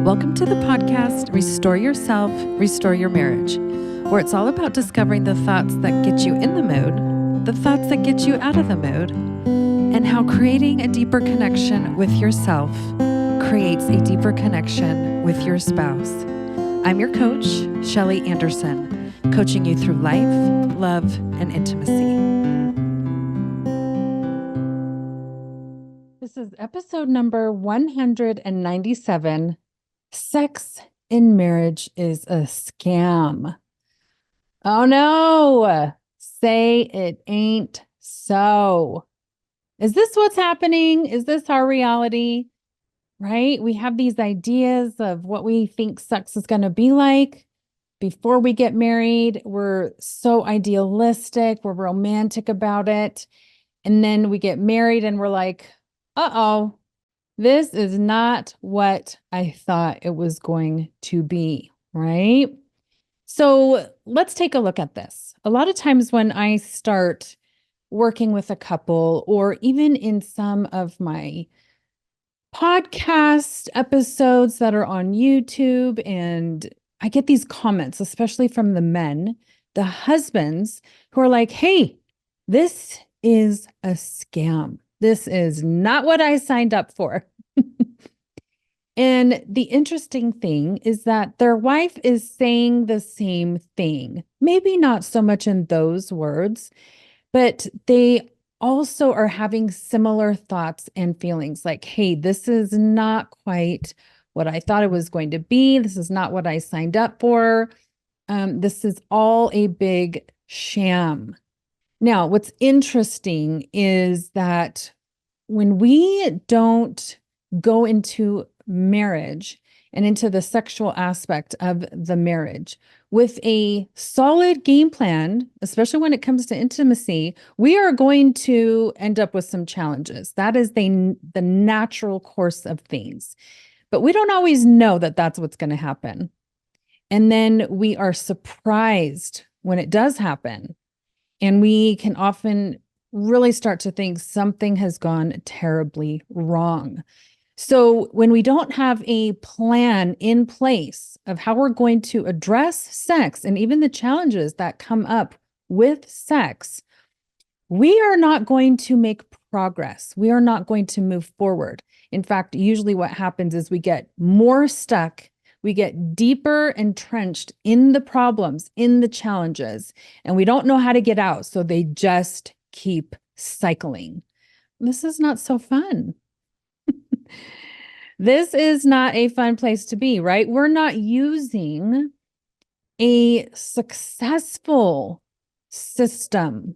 Welcome to the podcast, Restore Yourself, Restore Your Marriage, where it's all about discovering the thoughts that get you in the mood, the thoughts that get you out of the mood, and how creating a deeper connection with yourself creates a deeper connection with your spouse. I'm your coach, Shelly Anderson, coaching you through life, love, and intimacy. This is episode number 197. Sex in marriage is a scam. Oh no, say it ain't so. Is this what's happening? Is this our reality? Right? We have these ideas of what we think sex is going to be like before we get married. We're so idealistic, we're romantic about it. And then we get married and we're like, uh-oh. This is not what I thought it was going to be, right? So let's take a look at this. A lot of times when I start working with a couple, or even in some of my podcast episodes that are on YouTube, and I get these comments, especially from the men, the husbands, who are like, hey, this is a scam. This is not what I signed up for. And the interesting thing is that their wife is saying the same thing. Maybe not so much in those words, but they also are having similar thoughts and feelings like, hey, this is not quite what I thought it was going to be. This is not what I signed up for. This is all a big sham. Now, what's interesting is that when we don't go into marriage and into the sexual aspect of the marriage with a solid game plan, especially when it comes to intimacy, we are going to end up with some challenges. That is the natural course of things. But we don't always know that that's what's going to happen. And then we are surprised when it does happen. And we can often really start to think something has gone terribly wrong. So when we don't have a plan in place of how we're going to address sex and even the challenges that come up with sex, we are not going to make progress. We are not going to move forward. In fact, usually what happens is we get more stuck. We get deeper entrenched in the problems, in the challenges, and we don't know how to get out. So they just keep cycling. This is not so fun. This is not a fun place to be, right? We're not using a successful system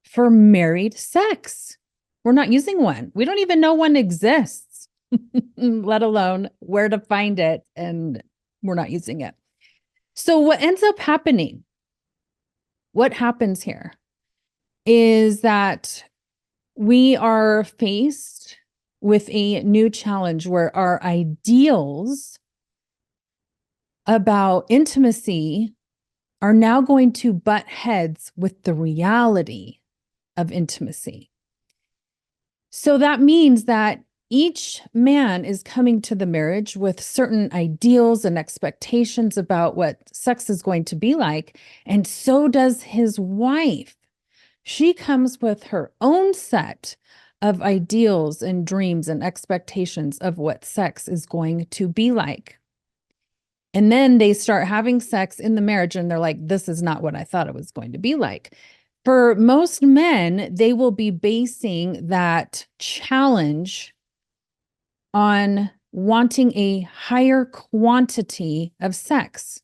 for married sex. We're not using one. We don't even know one exists, let alone where to find it, and we're not using it. So what ends up happening, what happens here is that we are faced with a new challenge where our ideals about intimacy are now going to butt heads with the reality of intimacy. So that means that each man is coming to the marriage with certain ideals and expectations about what sex is going to be like, and so does his wife. She comes with her own set of ideals and dreams and expectations of what sex is going to be like. And then they start having sex in the marriage and they're like, this is not what I thought it was going to be like. For most men, they will be basing that challenge on wanting a higher quantity of sex,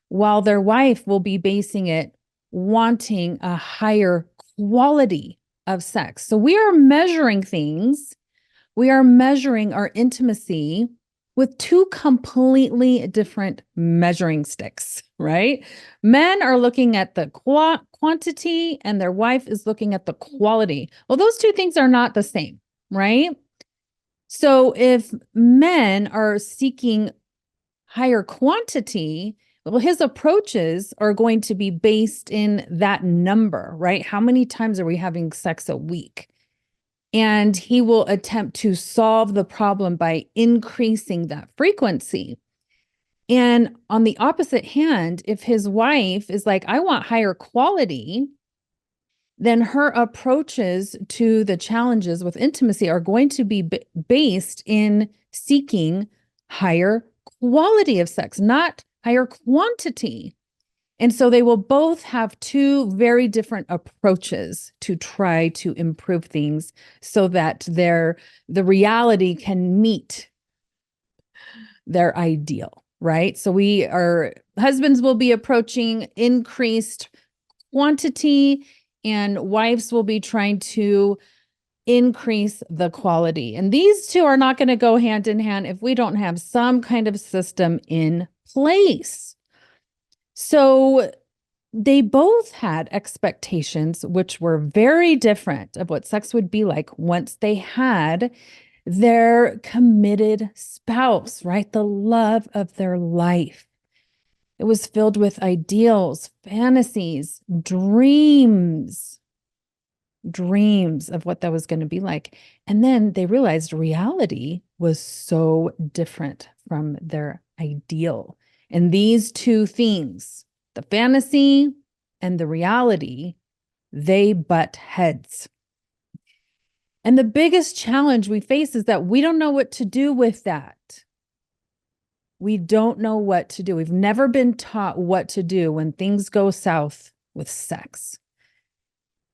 while their wife will be basing it wanting a higher quality of sex. So we are measuring things. We are measuring our intimacy with two completely different measuring sticks, right? Men are looking at the quantity and their wife is looking at the quality. Well, those two things are not the same, right? So if men are seeking higher quantity, well, his approaches are going to be based in that number, right? How many times are we having sex a week? And he will attempt to solve the problem by increasing that frequency. And on the opposite hand, if his wife is like, I want higher quality, then her approaches to the challenges with intimacy are going to be based in seeking higher quality of sex, not higher quantity. And so they will both have two very different approaches to try to improve things so that the reality can meet their ideal, right? So husbands will be approaching increased quantity and wives will be trying to increase the quality. And these two are not going to go hand in hand if we don't have some kind of system in place. So they both had expectations which were very different of what sex would be like once they had their committed spouse, right? The love of their life. It was filled with ideals, fantasies, dreams of what that was going to be like. And then they realized reality was so different from their ideal. And these two things, the fantasy and the reality, they butt heads. And the biggest challenge we face is that we don't know what to do with that. We don't know what to do. We've never been taught what to do when things go south with sex.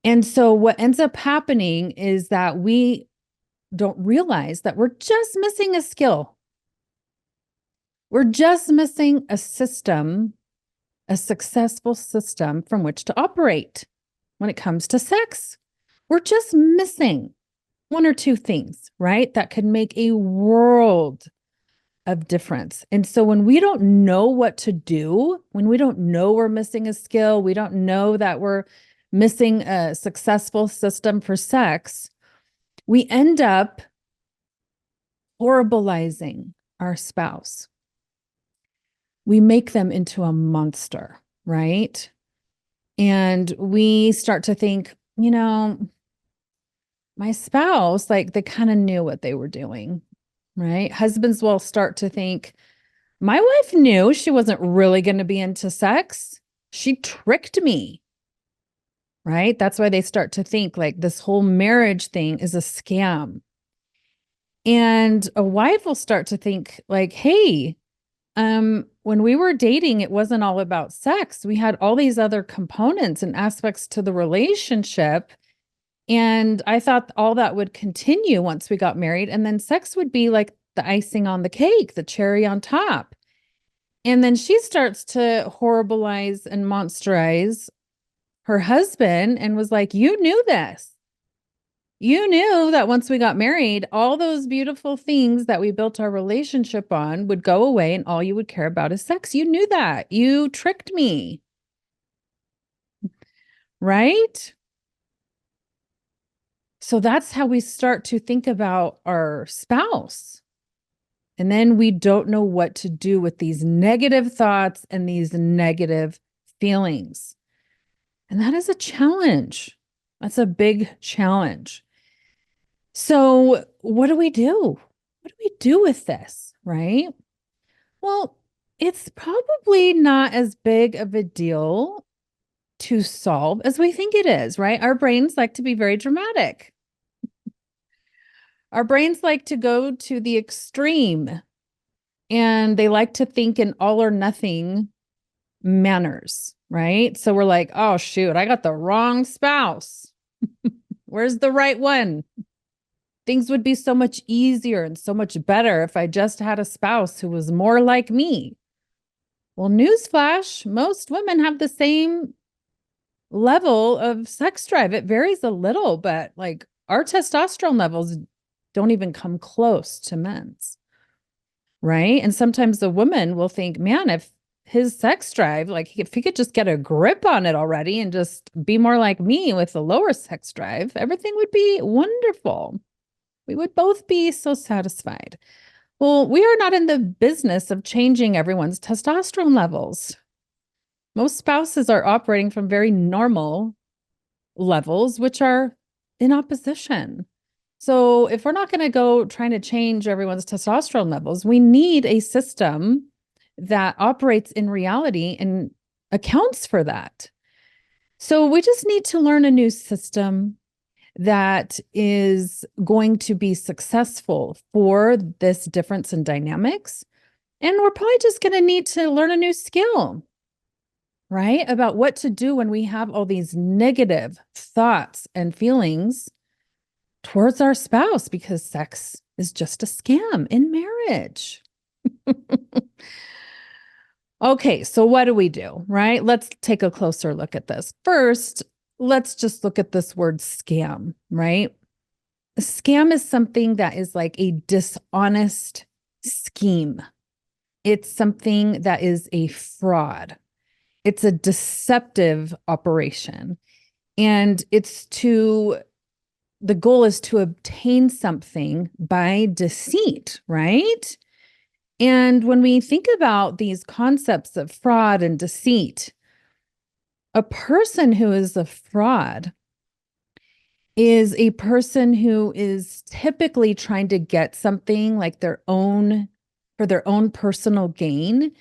And so what ends up happening is that we don't realize that we're just missing a skill. We're just missing a system, a successful system from which to operate when it comes to sex. We're just missing one or two things, right? That could make a world of difference. And so when we don't know what to do, when we don't know we're missing a skill, we don't know that we're missing a successful system for sex, we end up horribilizing our spouse. We make them into a monster, right? And we start to think, my spouse, like they kind of knew what they were doing, right? Husbands will start to think, my wife knew she wasn't really going to be into sex. She tricked me, right? That's why they start to think like this whole marriage thing is a scam. And a wife will start to think like, hey, when we were dating, it wasn't all about sex. We had all these other components and aspects to the relationship. And I thought all that would continue once we got married. And then sex would be like the icing on the cake, the cherry on top. And then she starts to horribilize and monsterize her husband and was like, you knew this. You knew that once we got married, all those beautiful things that we built our relationship on would go away and all you would care about is sex. You knew that. You tricked me. Right? So that's how we start to think about our spouse. And then we don't know what to do with these negative thoughts and these negative feelings. And that is a challenge. That's a big challenge. So what do we do? What do we do with this, right? Well, it's probably not as big of a deal to solve as we think it is, right? Our brains like to be very dramatic. Our brains like to go to the extreme and they like to think in all or nothing manners, right? So we're like, oh, shoot, I got the wrong spouse. Where's the right one? Things would be so much easier and so much better if I just had a spouse who was more like me. Well, newsflash, most women have the same level of sex drive. It varies a little, but like our testosterone levels don't even come close to men's, right? And sometimes the woman will think, man, if his sex drive, like if he could just get a grip on it already and just be more like me with a lower sex drive, everything would be wonderful. We would both be so satisfied. Well, we are not in the business of changing everyone's testosterone levels. Most spouses are operating from very normal levels, which are in opposition. So if we're not going to go trying to change everyone's testosterone levels, we need a system that operates in reality and accounts for that. So we just need to learn a new system that is going to be successful for this difference in dynamics. And we're probably just going to need to learn a new skill, right? About what to do when we have all these negative thoughts and feelings towards our spouse because sex is just a scam in marriage. Okay, so what do we do, right? Let's take a closer look at this. First, let's just look at this word scam, right? A scam is something that is like a dishonest scheme. It's something that is a fraud. It's a deceptive operation. And the goal is to obtain something by deceit, right? And when we think about these concepts of fraud and deceit, a person who is a fraud is a person who is typically trying to get something like for their own personal gain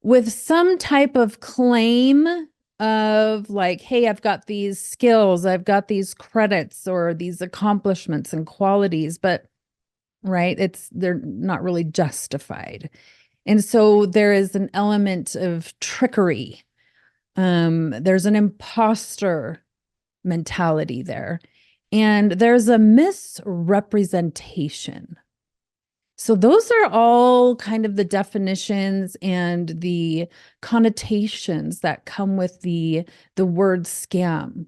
with some type of claim of like, hey, I've got these skills, I've got these credits or these accomplishments and qualities, but right, they're not really justified. And so there is an element of trickery. There's an imposter mentality there. And there's a misrepresentation. So those are all kind of the definitions and the connotations that come with the word scam.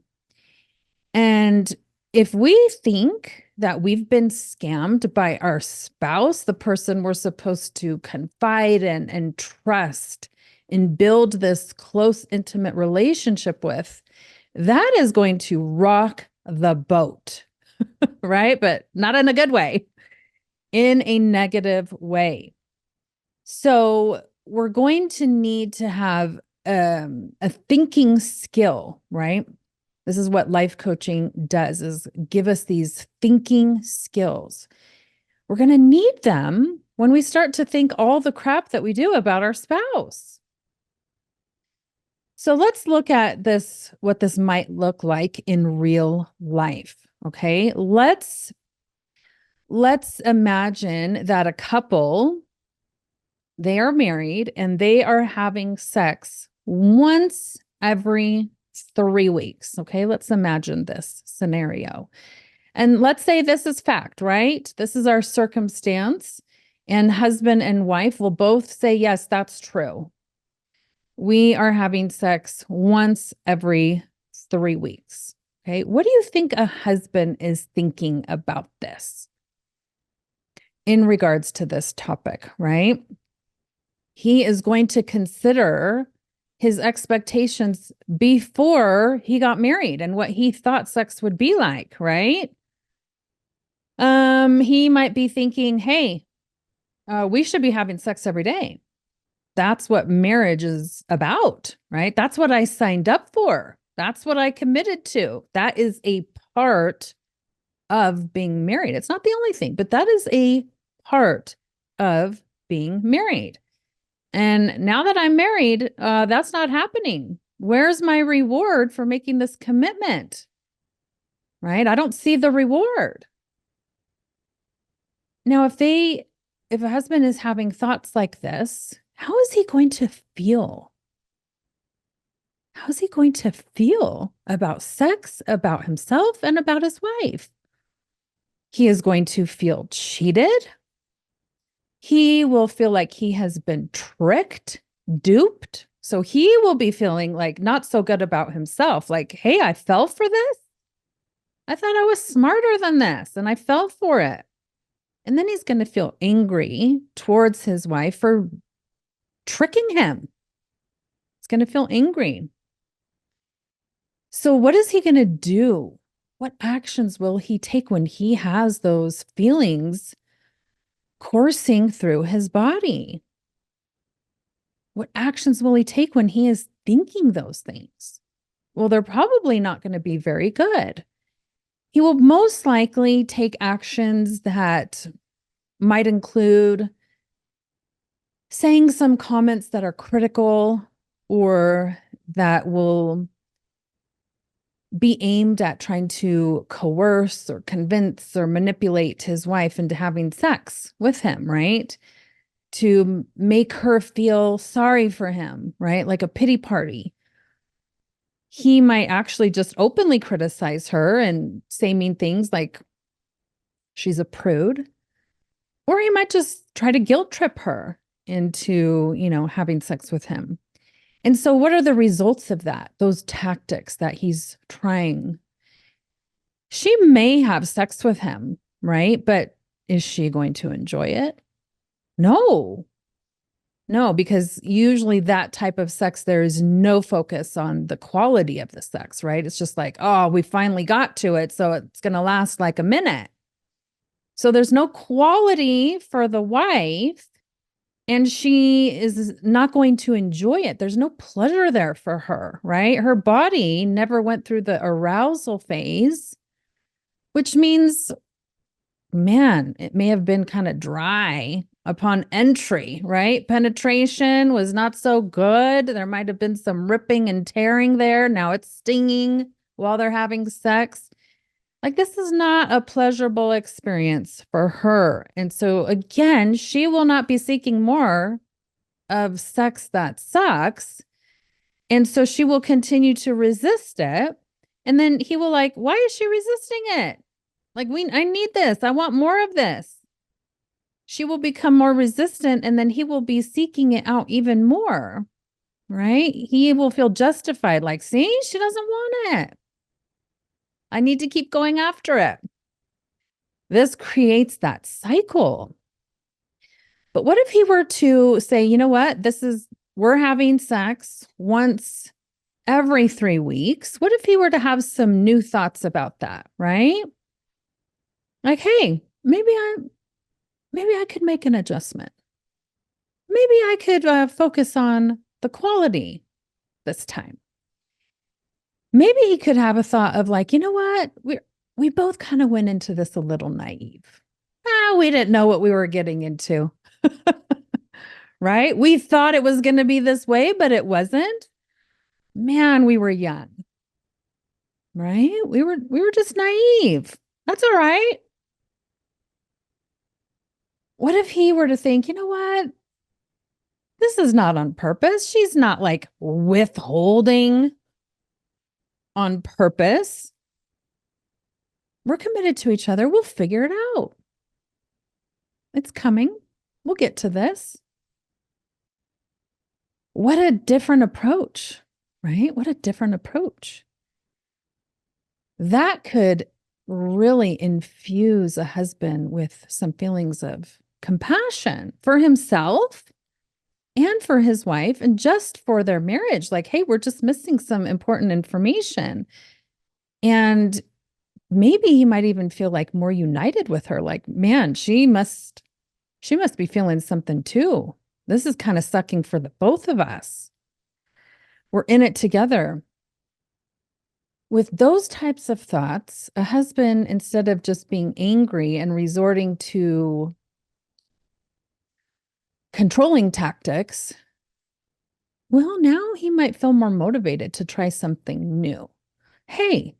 And if we think that we've been scammed by our spouse, the person we're supposed to confide in and trust and build this close, intimate relationship with, that is going to rock the boat, right? But not in a good way, in a negative way. So we're going to need to have a thinking skill, right? This is what life coaching does, is give us these thinking skills. We're going to need them when we start to think all the crap that we do about our spouse. So let's look at this, what this might look like in real life. Okay. Let's imagine that a couple, they are married and they are having sex once every 3 weeks. Okay. Let's imagine this scenario. And let's say this is fact, right? This is our circumstance. And husband and wife will both say, yes, that's true. We are having sex once every 3 weeks. Okay. What do you think a husband is thinking about this in regards to this topic, right? He is going to consider his expectations before he got married and what he thought sex would be like, right? He might be thinking, hey, we should be having sex every day. That's what marriage is about, right? That's what I signed up for. That's what I committed to. That is a part of being married. It's not the only thing, but that is a part of being married. And now that I'm married, that's not happening. Where's my reward for making this commitment? Right? I don't see the reward. Now, if a husband is having thoughts like this, how is he going to feel? How is he going to feel about sex, about himself, and about his wife? He is going to feel cheated. He will feel like he has been tricked, duped. So he will be feeling like not so good about himself. Like, hey, I fell for this. I thought I was smarter than this and I fell for it. And then he's going to feel angry towards his wife for tricking him. He's going to feel angry. So what is he going to do? What actions will he take when he has those feelings coursing through his body? What actions will he take when he is thinking those things? Well, they're probably not going to be very good. He will most likely take actions that might include saying some comments that are critical or that will be aimed at trying to coerce or convince or manipulate his wife into having sex with him, right? To make her feel sorry for him, right? Like a pity party. He might actually just openly criticize her and say mean things like she's a prude, or he might just try to guilt trip her into, having sex with him. And so, what are the results of that? Those tactics that he's trying. She may have sex with him, right? But is she going to enjoy it? No, no, because usually that type of sex, there is no focus on the quality of the sex, right? It's just like, oh, we finally got to it. So it's going to last like a minute. So there's no quality for the wife, and she is not going to enjoy it. There's no pleasure there for her, right? Her body never went through the arousal phase, which means, man, it may have been kind of dry upon entry, right? Penetration was not so good. There might have been some ripping and tearing there. Now it's stinging while they're having sex. Like, this is not a pleasurable experience for her. And so, again, she will not be seeking more of sex that sucks. And so she will continue to resist it. And then he will like, why is she resisting it? Like, I need this. I want more of this. She will become more resistant, and then he will be seeking it out even more, right? He will feel justified, like, see, she doesn't want it. I need to keep going after it. This creates that cycle. But what if he were to say, you know what, we're having sex once every 3 weeks? What if he were to have some new thoughts about that, right? Like, hey, maybe I could make an adjustment. Maybe I could focus on the quality this time. Maybe he could have a thought of like, you know what? We both kind of went into this a little naive. We didn't know what we were getting into. Right? We thought it was going to be this way, but it wasn't. Man, we were young. Right? We were just naive. That's all right. What if he were to think, you know what? This is not on purpose. She's not like withholding on purpose. We're committed to each other. We'll figure it out. It's coming. We'll get to this. What a different approach, right? What a different approach. That could really infuse a husband with some feelings of compassion for himself and for his wife and just for their marriage. Like, hey, we're just missing some important information. And maybe he might even feel like more united with her. Like, man, she must be feeling something too. This is kind of sucking for the both of us. We're in it together. With those types of thoughts, a husband, instead of just being angry and resorting to controlling tactics, well, now he might feel more motivated to try something new. Hey,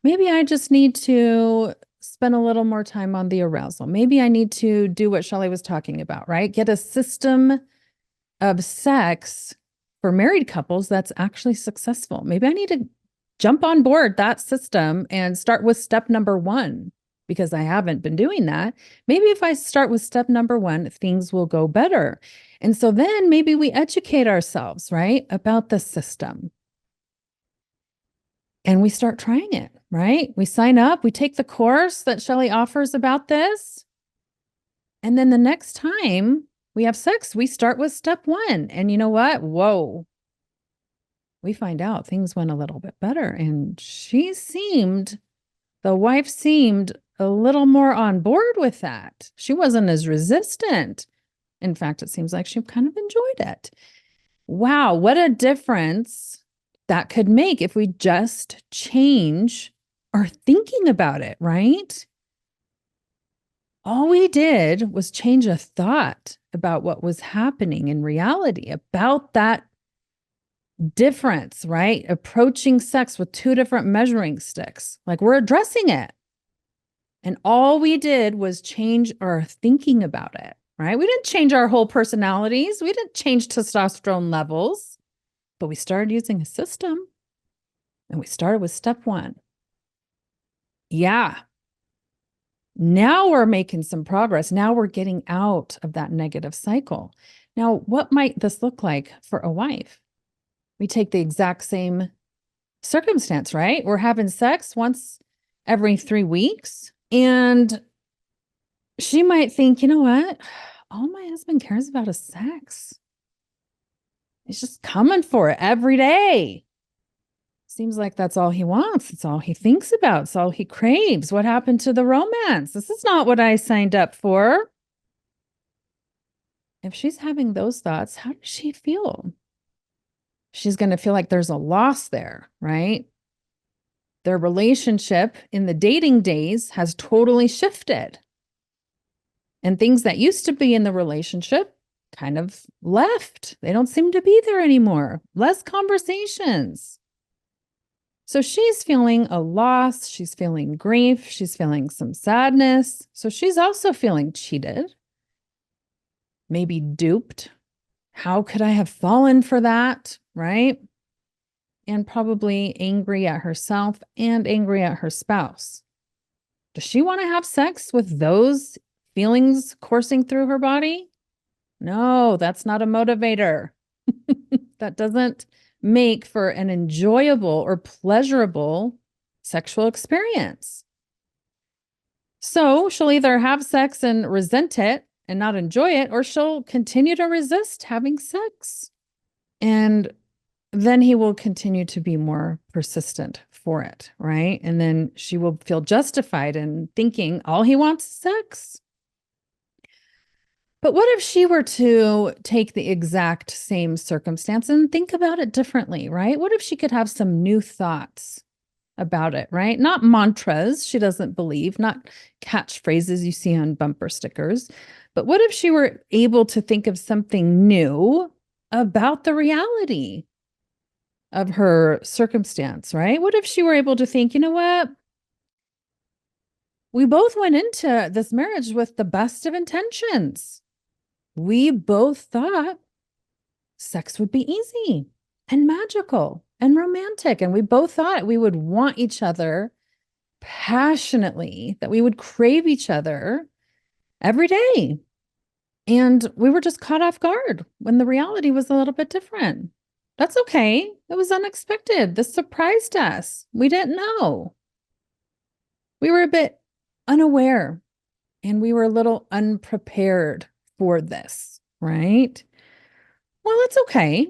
maybe I just need to spend a little more time on the arousal. Maybe I need to do what Shelley was talking about, right? Get a system of sex for married couples that's actually successful. Maybe I need to jump on board that system and start with step number 1, because I haven't been doing that. Maybe if I start with step number 1, things will go better. And so then maybe we educate ourselves, right, about the system. And we start trying it, right? We sign up, we take the course that Shelley offers about this. And then the next time we have sex, we start with step 1. And you know what? Whoa. We find out things went a little bit better. And the wife seemed a little more on board with that. She wasn't as resistant. In fact, it seems like she kind of enjoyed it. Wow, what a difference that could make if we just change our thinking about it, right? All we did was change a thought about what was happening in reality, about that difference, right? Approaching sex with two different measuring sticks. Like we're addressing it. And all we did was change our thinking about it, right? We didn't change our whole personalities. We didn't change testosterone levels, but we started using a system and we started with step one. Yeah. Now we're making some progress. Now we're getting out of that negative cycle. Now, what might this look like for a wife? We take the exact same circumstance, right? We're having sex once every 3 weeks. And she might think, you know what? All my husband cares about is sex. He's just coming for it every day. Seems like that's all he wants. It's all he thinks about. It's all he craves. What happened to the romance? This is not what I signed up for. If she's having those thoughts, how does she feel? She's going to feel like there's a loss there, right? Their relationship in the dating days has totally shifted. And things that used to be in the relationship kind of left. They don't seem to be there anymore. Less conversations. So she's feeling a loss. She's feeling grief. She's feeling some sadness. So she's also feeling cheated, maybe duped. How could I have fallen for that? Right? And probably angry at herself and angry at her spouse. Does she want to have sex with those feelings coursing through her body? No, that's not a motivator. That doesn't make for an enjoyable or pleasurable sexual experience. So she'll either have sex and resent it and not enjoy it, or she'll continue to resist having sex. And then he will continue to be more persistent for it, right? And then she will feel justified in thinking all he wants is sex. But what if she were to take the exact same circumstance and think about it differently, right? What if she could have some new thoughts about it, right? Not mantras she doesn't believe, not catchphrases you see on bumper stickers. But what if she were able to think of something new about the reality of her circumstance, right? What if she were able to think, you know what? We both went into this marriage with the best of intentions. We both thought sex would be easy and magical and romantic. And we both thought we would want each other passionately, that we would crave each other every day. And we were just caught off guard when the reality was a little bit different. That's okay. It was unexpected. This surprised us. We didn't know. We were a bit unaware and we were a little unprepared for this, right? Well, it's okay.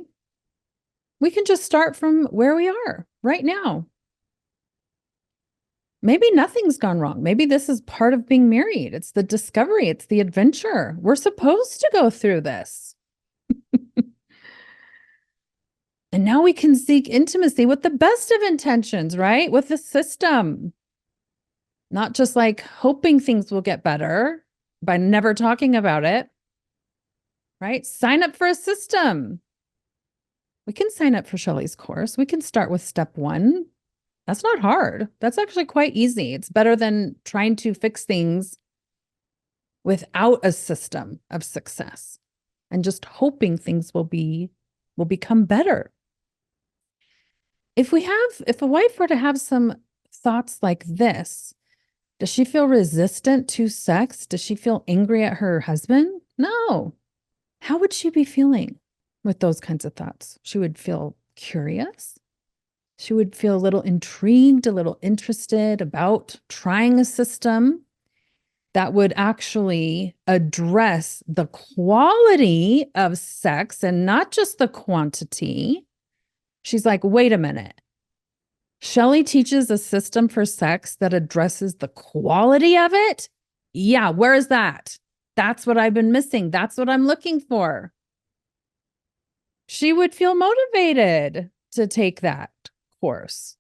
We can just start from where we are right now. Maybe nothing's gone wrong. Maybe this is part of being married. It's the discovery, it's the adventure. We're supposed to go through this. And now we can seek intimacy with the best of intentions, right? With the system. Not just like hoping things will get better by never talking about it, right? Sign up for a system. We can sign up for Shelley's course. We can start with step one. That's not hard. That's actually quite easy. It's better than trying to fix things without a system of success and just hoping things will become better. If a wife were to have some thoughts like this, does she feel resistant to sex? Does she feel angry at her husband? No. How would she be feeling with those kinds of thoughts? She would feel curious. She would feel a little intrigued, a little interested about trying a system that would actually address the quality of sex and not just the quantity. She's like, wait a minute. Shelley teaches a system for sex that addresses the quality of it? Yeah, where is that? That's what I've been missing. That's what I'm looking for. She would feel motivated to take that course.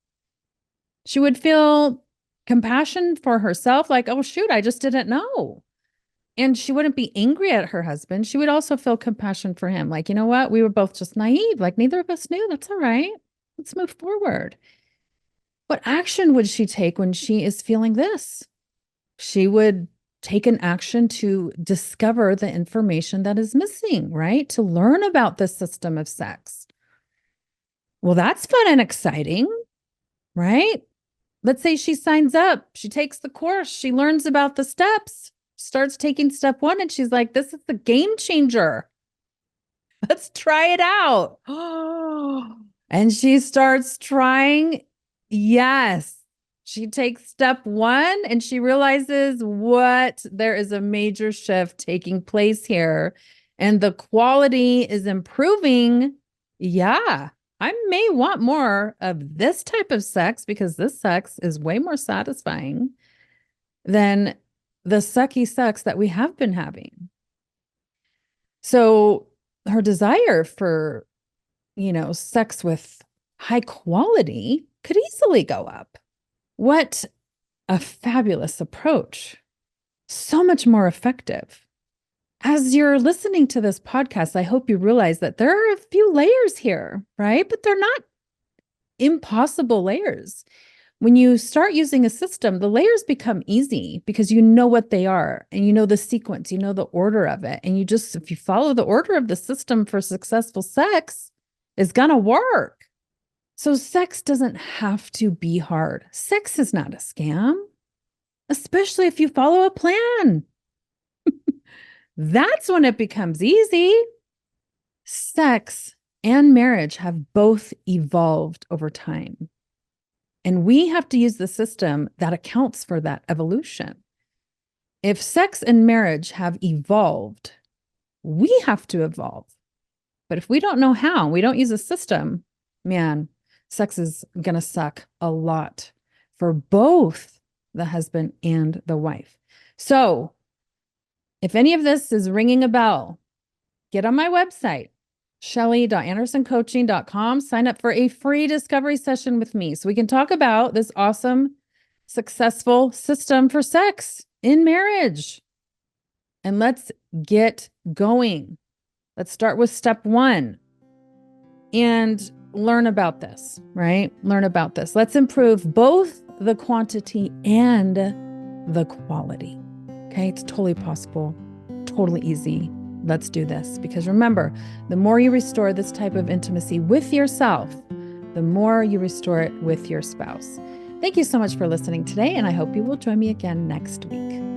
She would feel compassion for herself, like, oh, shoot, I just didn't know. And she wouldn't be angry at her husband. She would also feel compassion for him. Like, you know what? We were both just naive. Like, neither of us knew. That's all right. Let's move forward. What action would she take when she is feeling this? She would take an action to discover the information that is missing, right? To learn about the system of sex. Well, that's fun and exciting, right? Let's say she signs up, she takes the course, she learns about the steps, starts taking step 1, and she's like, this is the game changer. Let's try it out. And she starts trying. Yes. She takes step 1 and she realizes what there is a major shift taking place here and the quality is improving. Yeah. I may want more of this type of sex because this sex is way more satisfying than the sucky sex that we have been having. So her desire for, sex with high quality could easily go up. What a fabulous approach. So much more effective. As you're listening to this podcast, I hope you realize that there are a few layers here, right? But they're not impossible layers. When you start using a system, the layers become easy because you know what they are and you know the sequence, you know the order of it. And if you follow the order of the system for successful sex, it's going to work. So sex doesn't have to be hard. Sex is not a scam, especially if you follow a plan. That's when it becomes easy. Sex and marriage have both evolved over time. And we have to use the system that accounts for that evolution. If sex and marriage have evolved, we have to evolve. But if we don't know how, we don't use a system, man, sex is going to suck a lot for both the husband and the wife. So if any of this is ringing a bell, get on my website, Shelly.andersoncoaching.com. Sign up for a free discovery session with me so we can talk about this awesome, successful system for sex in marriage. And let's get going. Let's start with step 1 and learn about this, right? Learn about this. Let's improve both the quantity and the quality. Okay, it's totally possible, totally easy. Let's do this. Because remember, the more you restore this type of intimacy with yourself, the more you restore it with your spouse. Thank you so much for listening today, and I hope you will join me again next week.